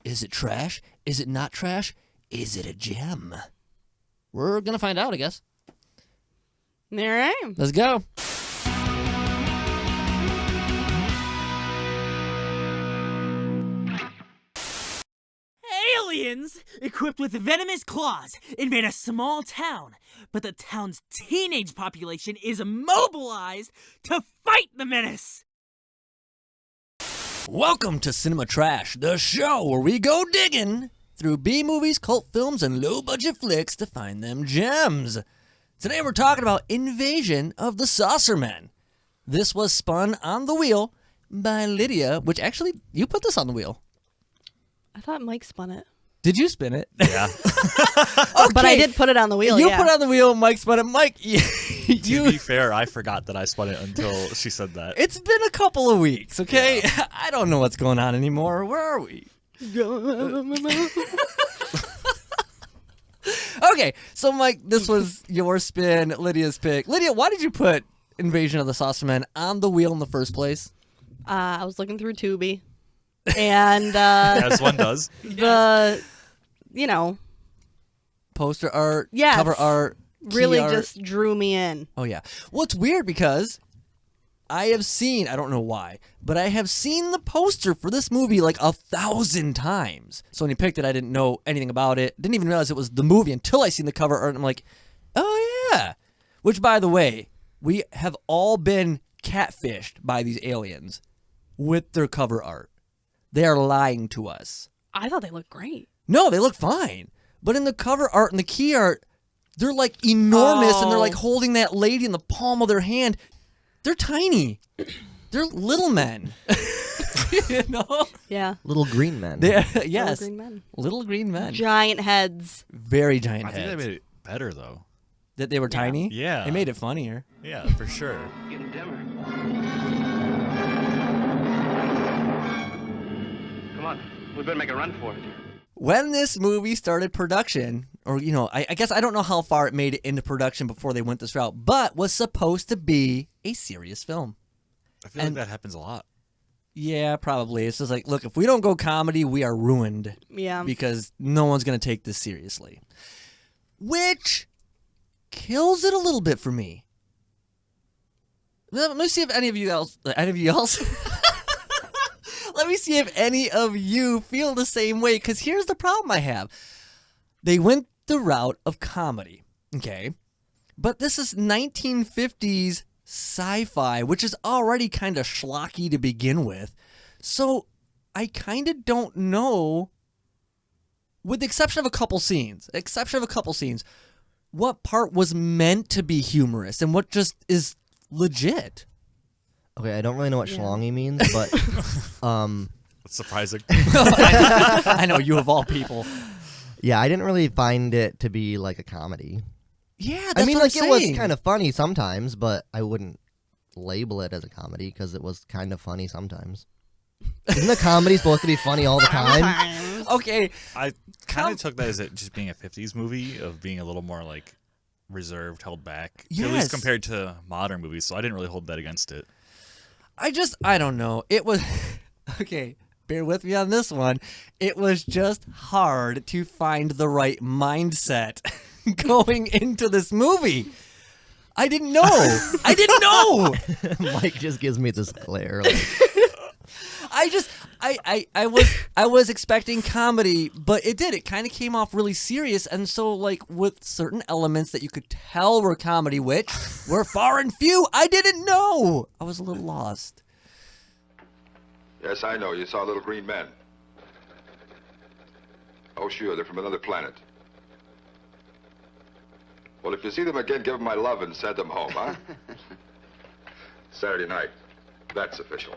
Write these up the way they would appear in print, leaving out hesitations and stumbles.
Is it trash? Is it not trash? Is it a gem? We're going to find out, I guess. All right. Let's go. Aliens, equipped with venomous claws, invade a small town, but the town's teenage population is mobilized to fight the menace. Welcome to Cinema Trash, the show where we go digging through B-movies, cult films, and low-budget flicks to find them gems. Today we're talking about Invasion of the Saucermen. This was spun on the wheel by Lydia, which actually, you put this on the wheel. I thought Mike spun it. Did you spin it? Yeah. Okay. But I did put it on the wheel, You yeah. put it on the wheel, Mike spun it. Mike, To be fair, I forgot that I spun it until she said that. It's been a couple of weeks, okay? Yeah. I don't know what's going on anymore. Where are we? Okay, so Mike, this was your spin, Lydia's pick. Lydia, why did you put Invasion of the Saucermen on the wheel in the first place? I was looking through Tubi, and As one does. the, Poster art, Yes. cover art, key really art. just drew me in. Oh, yeah. Well, it's weird because I have seen, I don't know why, but I have seen the poster for this movie like 1,000 times. So when you picked it, I didn't know anything about it. Didn't even realize it was the movie until I seen the cover art. And I'm like, oh, yeah. Which, by the way, we have all been catfished by these aliens with their cover art. They are lying to us. I thought they looked great. No, they look fine. But in the cover art and the key art, they're like enormous and they're like holding that lady in the palm of their hand. They're tiny. They're little men. You know? Yeah. Little green men. Yes. Little green men. Little green men. Giant heads. Very giant I think heads. they made it better, though. That they were tiny? Yeah. They made it funnier. Yeah, for sure. Getting dimmer. Come on, we better make a run for it. When this movie started production, or, I guess I don't know how far it made it into production before they went this route, but was supposed to be a serious film. I feel like that happens a lot. Yeah, probably. It's just like, look, if we don't go comedy, we are ruined. Yeah. Because no one's going to take this seriously. Which kills it a little bit for me. Let me see if any of you else. Let me see if any of you feel the same way, because here's the problem I have. They went the route of comedy, okay? But this is 1950s sci-fi, which is already kind of schlocky to begin with. So I kind of don't know, with the exception of a couple scenes, what part was meant to be humorous and what just is legit. Okay, I don't really know what schlongy means, but That's surprising. I know, you of all people. yeah, I didn't really find it to be like a comedy. Yeah, that's I mean, what like I'm it was saying. kind of funny sometimes, but I wouldn't label it as a comedy because it was kind of funny sometimes. Isn't a comedy supposed to be funny all the time? Okay, I kind of took that as it just being a 50s movie, of being a little more like reserved, held back. At Yes. least compared to modern movies, so I didn't really hold that against it. I don't know. It was, okay, bear with me on this one. It was just hard to find the right mindset going into this movie. I didn't know. Mike just gives me this glare. Like, I was expecting comedy, but it kind of came off really serious, and so like with certain elements that you could tell were comedy, which were far and few, I didn't know. I was a little lost. Yes, I know. You saw little green men. Oh, sure. They're from another planet. Well, if you see them again, give them my love and send them home, huh? Saturday night. That's official.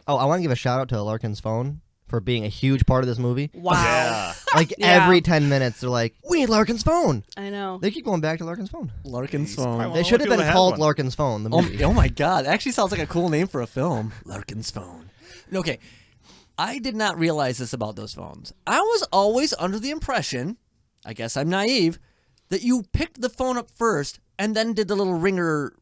oh, I want to give a shout out to Larkin's phone for being a huge part of this movie. Wow. Yeah. Like Yeah. every 10 minutes, they're like, "We need Larkin's phone." I know. They keep going back to Larkin's phone. Larkin's Jeez. phone. Well, They should have people been that had called one. Larkin's phone. The Oh, movie. oh my God. That actually sounds like a cool name for a film. Larkin's phone. Okay. I did not realize this about those phones. I was always under the impression, I guess I'm naive, that you picked the phone up first and then did the little ringer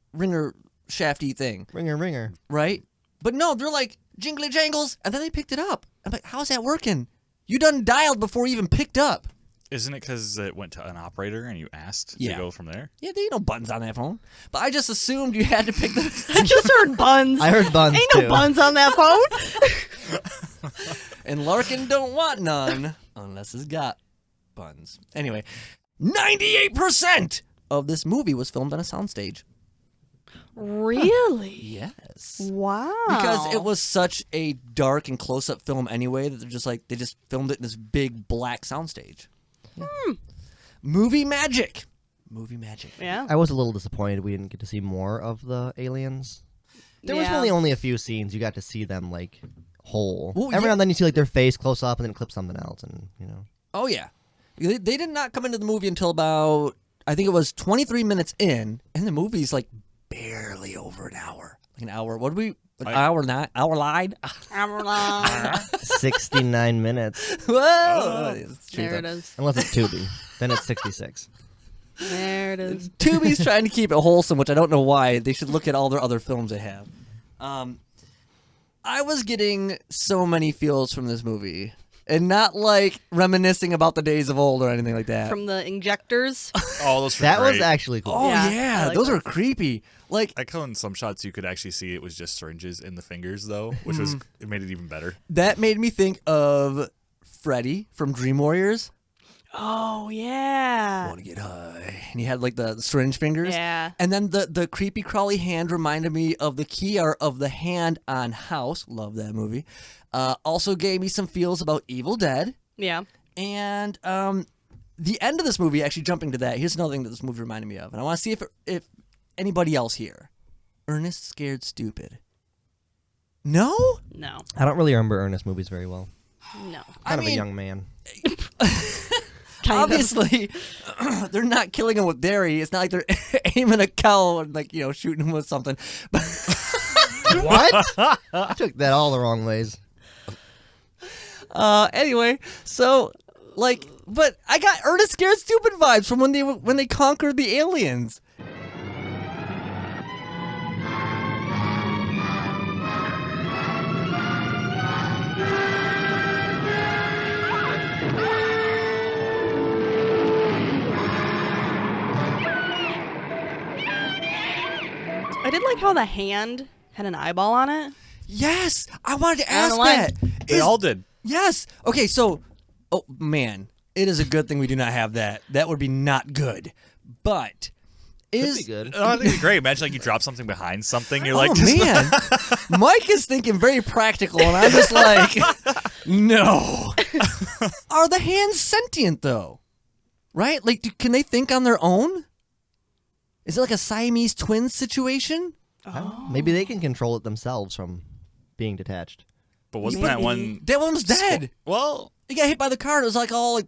shafty thing, Ringer. right? But no, they're like jingly jangles, and then they picked it up. I'm like, how's that working? You done dialed before you even picked up. Isn't it because it went to an operator and you asked Yeah. to go from there? Yeah, there ain't no buttons on that phone. But I just assumed you had to pick the. I just heard buns. I heard buns Ain't too. no buns on that phone. And Larkin don't want none unless it's got buns. Anyway, 98% of this movie was filmed on a soundstage. Really? Yes. Wow. Because it was such a dark and close-up film anyway that they're just like they just filmed it in this big black soundstage. Yeah. Movie magic. Movie magic. Yeah. I was a little disappointed we didn't get to see more of the aliens. There was Yeah. really only a few scenes you got to see them like whole. Well, Every yeah. now and then you see like their face close up and then it clips something else, and you know. Oh yeah. They did not come into the movie until about I think it was 23 minutes in, and the movie's like barely over an hour. Like an hour. What did we? An hour not? Hour lied? 69 minutes, Whoa! It's true, There it though. is. unless it's Tubi, then it's 66. There it is. Tubi's trying to keep it wholesome, which I don't know why. They should look at all their other films they have. I was getting so many feels from this movie. And not like reminiscing about the days of old or anything like that. From the injectors. Oh, those were That was great. actually cool. Oh Yeah, yeah, I like those those. are creepy. Like I call in some shots you could actually see it was just syringes in the fingers though, which was it made it even better. that made me think of Freddy from Dream Warriors. Oh, yeah. Want to get high, and he had like the syringe fingers. Yeah. And then the creepy crawly hand reminded me of the key art of the hand on House. Love that movie. Also gave me some feels about Evil Dead. Yeah. And the end of this movie, actually jumping to that, here's another thing that this movie reminded me of. And I want to see if anybody else here. Ernest Scared Stupid. No? No. I don't really remember Ernest movies very well. No. Kind of mean, a young man. Kind of. obviously, they're not killing him with dairy. It's not like they're aiming a cow and like, shooting him with something. What? I took that all the wrong ways. Anyway, so but I got Ernest Scared Stupid vibes from when they conquered the aliens. I did like how the hand had an eyeball on it. Yes, I wanted to I don't ask know why. that. They all did. Yes. Okay, so, oh man, it is a good thing we do not have that. That would be not good. But Could is be good. Oh, I think it'd be great. Imagine like you drop something behind something. You're like, oh just man, Mike is thinking very practical, and I'm just like, no. Are the hands sentient though? Right? Like, can they think on their own? Is it like a Siamese twins situation? Maybe they can control it themselves from being detached. But wasn't that one? That one was dead. Well, He got hit by the car. And it was like all like,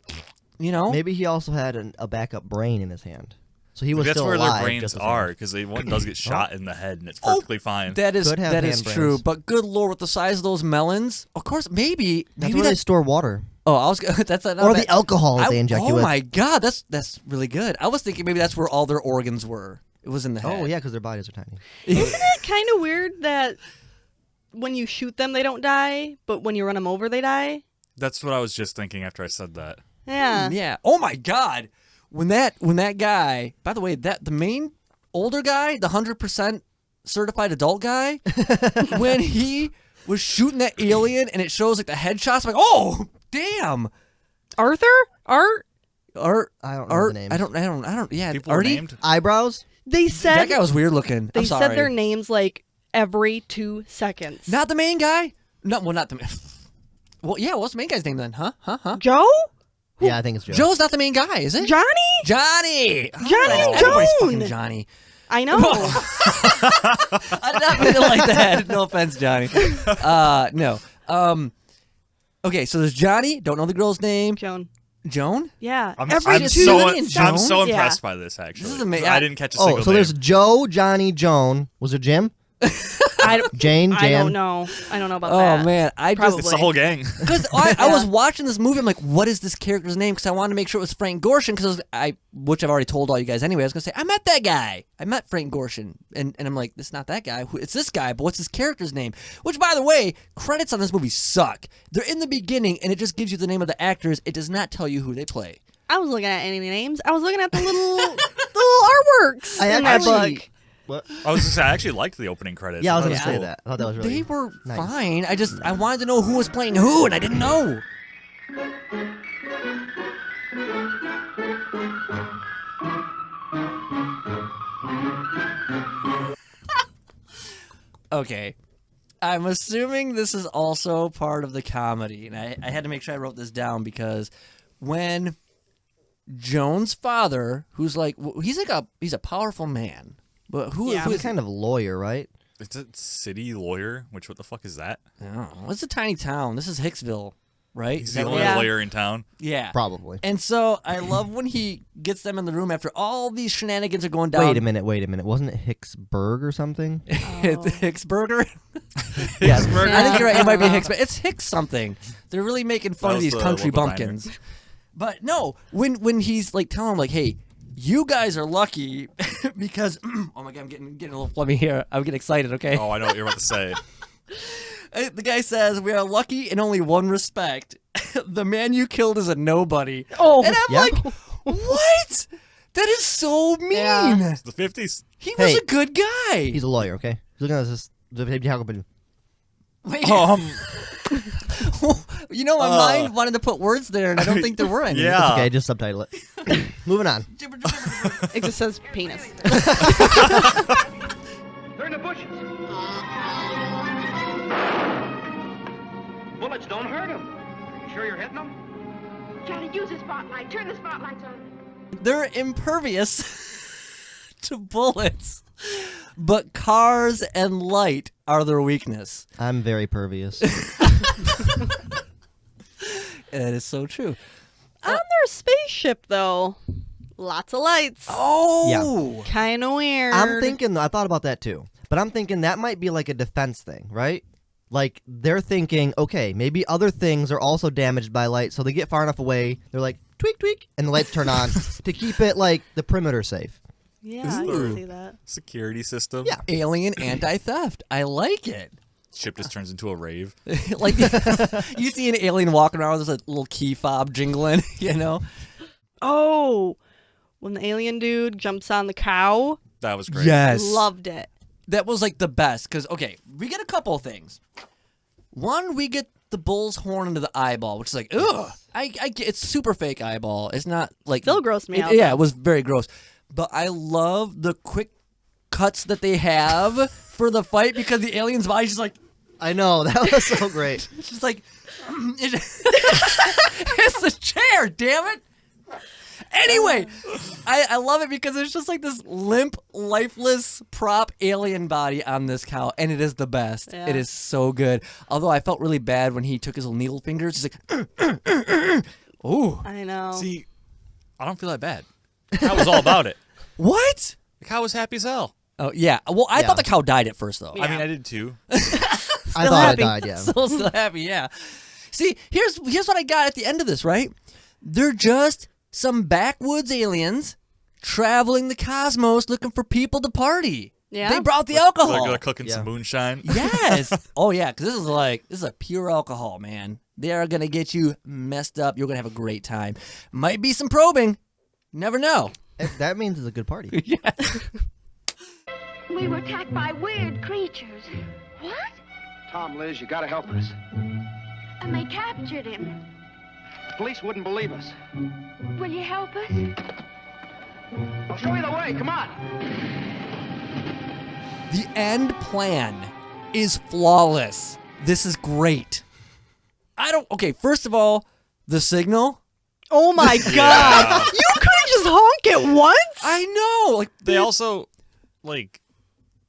Maybe he also had a backup brain in his hand, so he was that's still where alive. their brains just as are, hand. because one does get shot in the head, and it's perfectly fine. That is Could have that is hand true. brains. But good lord, with the size of those melons, of course, maybe That's where they store water, Oh, I was that's not or bad. the alcohol that they inject you Oh with. my god, that's really good. I was thinking maybe that's where all their organs were. It was in the head. Oh yeah, because their bodies are tiny. Isn't it kind of weird that when you shoot them, they don't die, but when you run them over, they die? That's what I was just thinking after I said that. Yeah. Yeah. Oh my god. When that guy, by the way, the main older guy, the 100% certified adult guy, when he was shooting that alien and it shows like the headshots, I'm like, oh damn. Arthur? Art? Art. I don't know Art. the names. I don't. Yeah. People were Artie? named. Eyebrows? They said That guy was weird looking. they I'm sorry. said their names like every 2 seconds. Not the main guy. No, well, not the main. Well, yeah. What's the main guy's name then? Huh? Joe? Yeah, I think it's Joe. Joe's not the main guy, is it? Johnny? Johnny. Johnny and Everybody's Joan. fucking Johnny. I know. I did not mean it like that. No offense, Johnny. No. Okay, so there's Johnny. Don't know the girl's name. Joan. Joan? Yeah. I'm every so- 2 I'm I'm so Yeah. impressed by this. Actually, This is amazing. I didn't catch a single Oh, so name. there's Joe, Johnny, Joan. Was there Jim? Jane, I Jan. don't know. I don't know about Oh that. man, I just It's the whole gang. because I was watching this movie. I'm like, what is this character's name? Because I wanted to make sure it was Frank Gorshin. Because which I've already told all you guys anyway. I was gonna say I met that guy. I met Frank Gorshin, and I'm like, this is not that guy. It's this guy. But what's his character's name? Which, by the way, credits on this movie suck. They're in the beginning, and it just gives you the name of the actors. It does not tell you who they play. I was looking at any names. I was looking at the little artworks in that book. What? I was gonna say I actually liked the opening credits. Yeah, I was That gonna say cool. that. I thought that was really. They were nice. fine. I wanted to know who was playing who, and I didn't know. Okay. I'm assuming this is also part of the comedy, and I had to make sure I wrote this down because when Joan's father, who's like, he's a powerful man, but who Yeah. who Some is kind of lawyer, right? It's a city lawyer. Which what the fuck is that? I don't know. It's a tiny town. This is Hicksville, right? He's Is the that only right? Yeah. lawyer in town. Yeah. Probably. And so I love when he gets them in the room after all these shenanigans are going down. Wait a minute. Wasn't it Hicksburg or something? It's Hicksburger. Yes, I think you're right. It might be Hicks, but it's Hicks something. They're really making fun That of was these the country local bumpkins. But no, when he's like telling them like, hey, you guys are lucky because oh my god, I'm getting a little flummy here. I'm getting excited. Okay. Oh, I know what you're about to say. The guy says we are lucky in only one respect. The man you killed is a nobody. Oh, And I'm yeah. like, what? That is so mean. Yeah. It's the 50s. He was Hey. a good guy. He's a lawyer, okay? He's looking at this. Wait, Um, you know, my mind wanted to put words there, and I don't think there were any. Yeah. Okay, just subtitle it. Moving on. it just says penis. They're in the bushes. Bullets don't hurt them. You sure you're hitting them? Johnny, use the spotlight. Turn the spotlights on. They're impervious to bullets, but cars and light are their weakness. I'm very pervious. That is so true. On their spaceship, though, lots of lights. Oh, Kind of weird. I'm thinking, I thought about that too, but I'm thinking that might be like a defense thing, right? Like they're thinking, okay, maybe other things are also damaged by light, so they get far enough away. They're like, tweak, tweak, and the lights turn on to keep it like the perimeter safe. Yeah, I can see that. Security system. Yeah. alien anti-theft. I like it. Ship just turns into a rave. Like you see an alien walking around with a little key fob jingling, you know? Oh, when the alien dude jumps on the cow, That was great. Yes. loved it. That was like the best because okay, we get a couple of things. One, we get the bull's horn into the eyeball, which is like, ugh. I get it's super fake eyeball. It's not like Still grossed me out, Yeah, though. it was very gross. But I love the quick cuts that they have for the fight because the alien's body's just like I know, that was so great. it's just like it's a chair, damn it. Anyway, I love it because it's just like this limp, lifeless prop alien body on this cow, and it is the best. Yeah. It is so good. Although I felt really bad when he took his little needle fingers. He's like, ooh, I know. See, I don't feel that bad. The cow was all about it. what? The cow was happy as hell. Oh yeah. Well, I Yeah. thought the cow died at first though. Yeah. I mean, I did too. I thought happy. I died, yeah. Still happy, yeah. See, here's what I got at the end of this, right? They're just some backwoods aliens traveling the cosmos looking for people to party. Yeah. They brought the They're alcohol. cooking Yeah. some moonshine. Yes. Oh yeah, because this is a pure alcohol, man. They are gonna get you messed up. You're gonna have a great time. Might be some probing. Never know. That means it's a good party. We were attacked by weird creatures. What? Tom, Liz, you gotta help us. And they captured him. The police wouldn't believe us. Will you help us? I'll show you the way. Come on. The end plan is flawless. This is great. Okay, first of all, the signal. Oh my god! You couldn't just honk it once? I know. Like They also, like,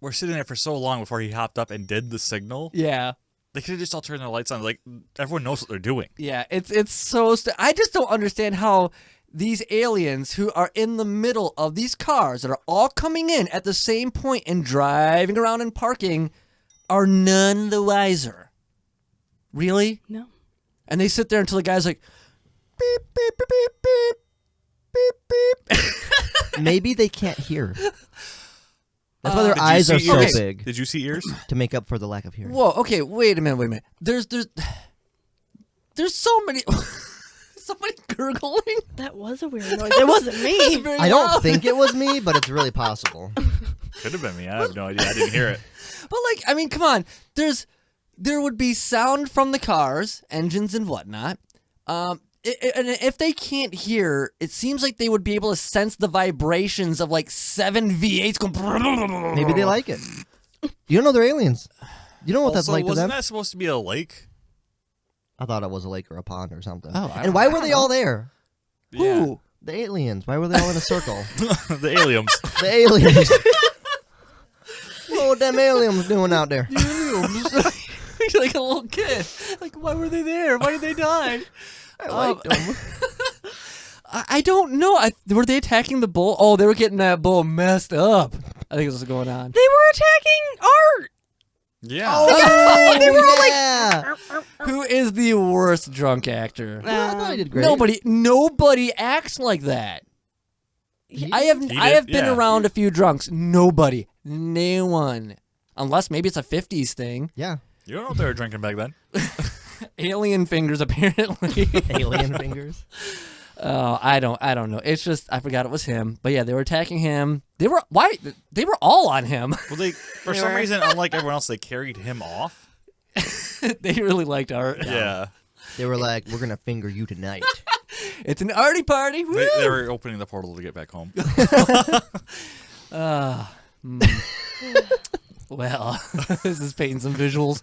were sitting there for so long before he hopped up and did the signal. yeah. They could have just all turned their lights on. Like, everyone knows what they're doing. Yeah, it's so I just don't understand how these aliens who are in the middle of these cars that are all coming in at the same point and driving around and parking are none the wiser. Really? No. And they sit there until the guy's like, beep, beep, beep, beep, beep, beep, beep. Maybe they can't hear. That's why their Did you eyes are see so ears? big Did you see ears? to make up for the lack of hearing. Whoa, okay, wait a minute. There's so many gurgling. That was a weird noise. It wasn't It's me. very I don't loud. think it was me, but it's really possible. Could have been me. I have no idea. I didn't hear it. But like, I mean, come on. There would be sound from the cars, engines and whatnot. And if they can't hear, it seems like they would be able to sense the vibrations of like 7 V8s going. Maybe they like it. You don't know they're aliens. You don't know what that's Also, like to wasn't them. that supposed to be a lake? I thought it was a lake or a pond or something. Oh, and why were they all there? Who? The aliens. Why were they all in a circle? The aliens. The aliens. What them aliens doing out there? You're like a little kid. Like, why were they there? Why did they die? I liked them. I don't know. Were they attacking the bull? Oh, they were getting that bull messed up. I think that's what's going on. They were attacking Art. Yeah. Oh, They were all yeah. Who is the worst drunk actor? I thought I did great. Nobody acts like that. I have been yeah. around a few drunks. Nobody. No one. Unless maybe it's a 50s thing. Yeah. You don't know what they were drinking back then. Alien fingers, apparently. Alien fingers. Oh, I don't know. It's just I forgot it was him. But yeah, they were attacking him. They were all on him. Well, for some reason, unlike everyone else, they carried him off. They really liked Art. Yeah. They were like, we're going to finger you tonight. It's an arty party. Woo! They were opening the portal to get back home. Well, this is painting some visuals.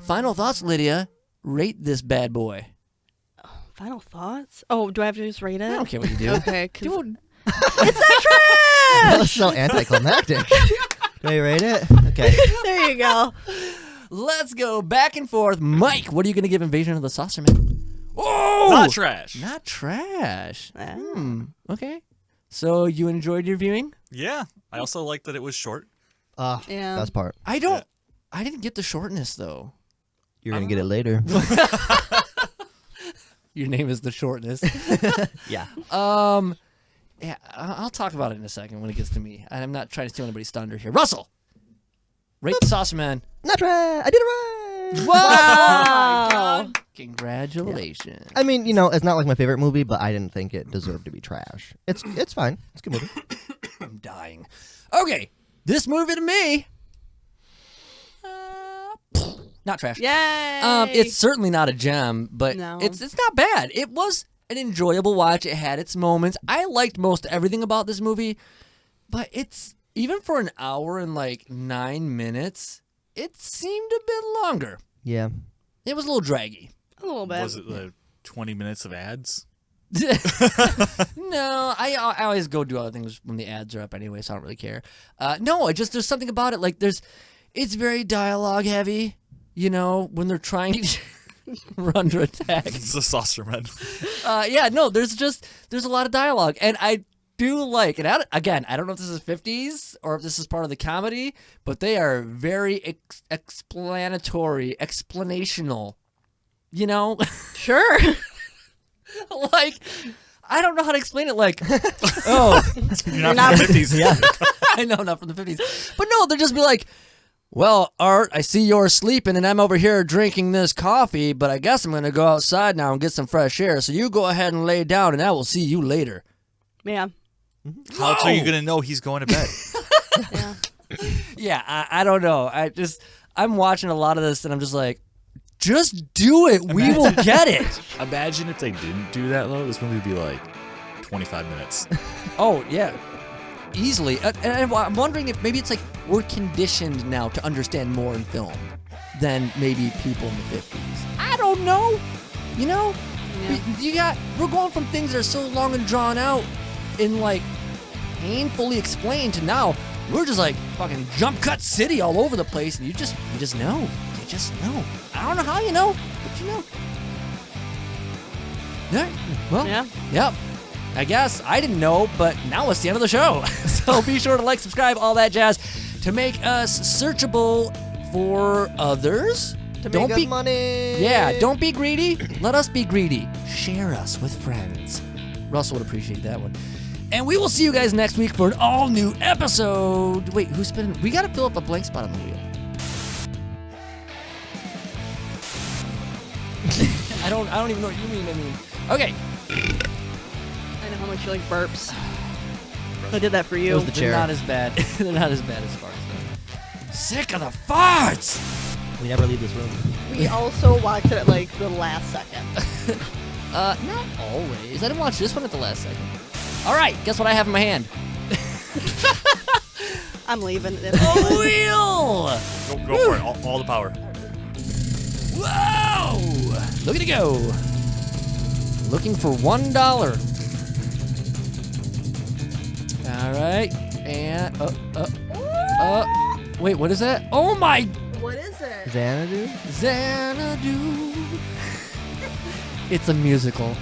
Final thoughts, Lydia. Rate this bad boy. Final thoughts? Oh, do I have to just rate it? I don't care what you do. Okay, 'cause Dude, it's not trash! That was so anticlimactic. Do I rate it? Okay. There you go. let's go back and forth. Mike, what are you going to give Invasion of the Saucermen? Oh! Not trash. Not trash. Okay. So you enjoyed your viewing? Yeah. I also like that it was short. Yeah. Best part. I didn't get the shortness, though. You're going to get it later. Your name is the shortness. Yeah. Yeah, I'll talk about it in a second when it gets to me. I'm not trying to steal anybody's thunder here. Russell, rate the Saucerman. Not right. I did it right. Wow! God. Congratulations. I mean, you know, it's not like my favorite movie, but I didn't think it deserved to be trash. It's fine. It's a good movie. I'm dying. Okay, this movie to me, not trash. Yay! It's certainly not a gem, but No. it's not bad. It was an enjoyable watch. It had its moments. I liked most everything about this movie, but it's even for an hour and like 9 minutes, it seemed a bit longer. Yeah. It was a little draggy. a little bit. Was it the 20 minutes of ads? No, I always go do other things when the ads are up anyway, so I don't really care. No, there's something about it. Like it's very dialogue heavy. You know, when they're trying to we're under attack. It's the Saucerman. Yeah, no, there's a lot of dialogue, and I do like it. Again, I don't know if this is 50s or if this is part of the comedy, but they are very explanational. You know, Sure. like I don't know how to explain it. Like, oh, You're not from the 50s. Yeah. I know, not from the 50s, but no, they'll just be like, well, Art, I see you're sleeping and I'm over here drinking this coffee, but I guess I'm going to go outside now and get some fresh air. So you go ahead and lay down and I will see you later. Yeah. How else are you going to know he's going to bed? Yeah. Yeah, I don't know. I'm watching a lot of this and I'm just like, just do it. We will get it. Imagine if they didn't do that, though. This movie would be like 25 minutes. Oh, yeah. Easily. And I'm wondering if maybe it's like we're conditioned now to understand more in film than maybe people in the 50s. I don't know. You know? Yeah. We're going from things that are so long and drawn out and like painfully explained to now We're just like fucking jump cut city all over the place, and you just know. You just know. I don't know how you know, but you know. Yeah. Well. Yeah. Yep. I guess I didn't know, but now it's the end of the show. So be sure to like, subscribe, all that jazz, to make us searchable for others. To Don't make be us money. Yeah, don't be greedy. Let us be greedy. Share us with friends. Russell would appreciate that one. And we will see you guys next week for an all-new episode. Wait, who's spinning? We got to fill up a blank spot on the wheel. I don't even know what you mean. Okay. I know how much you like burps. I did that for you. was the chair. They're not as bad. They're not as bad as farts. Though. Sick of the farts. We never leave this room. We also watched it at like the last second. Not always. I didn't watch this one at the last second. All right, guess what I have in my hand? I'm leaving. A wheel. Go for it. All the power. Whoa! Look at it go. Looking for $1. All right, and wait, what is that? Oh my! What is it? Xanadu? Xanadu. It's a musical.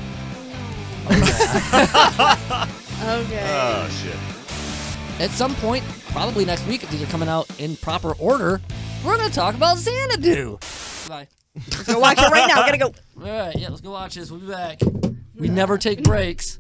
Okay. Oh, shit. At some point, probably next week, if these are coming out in proper order, we're gonna talk about Xanadu. Bye. Let's go watch it right now. Gotta go. All right, yeah, let's go watch this. We'll be back. We never take breaks.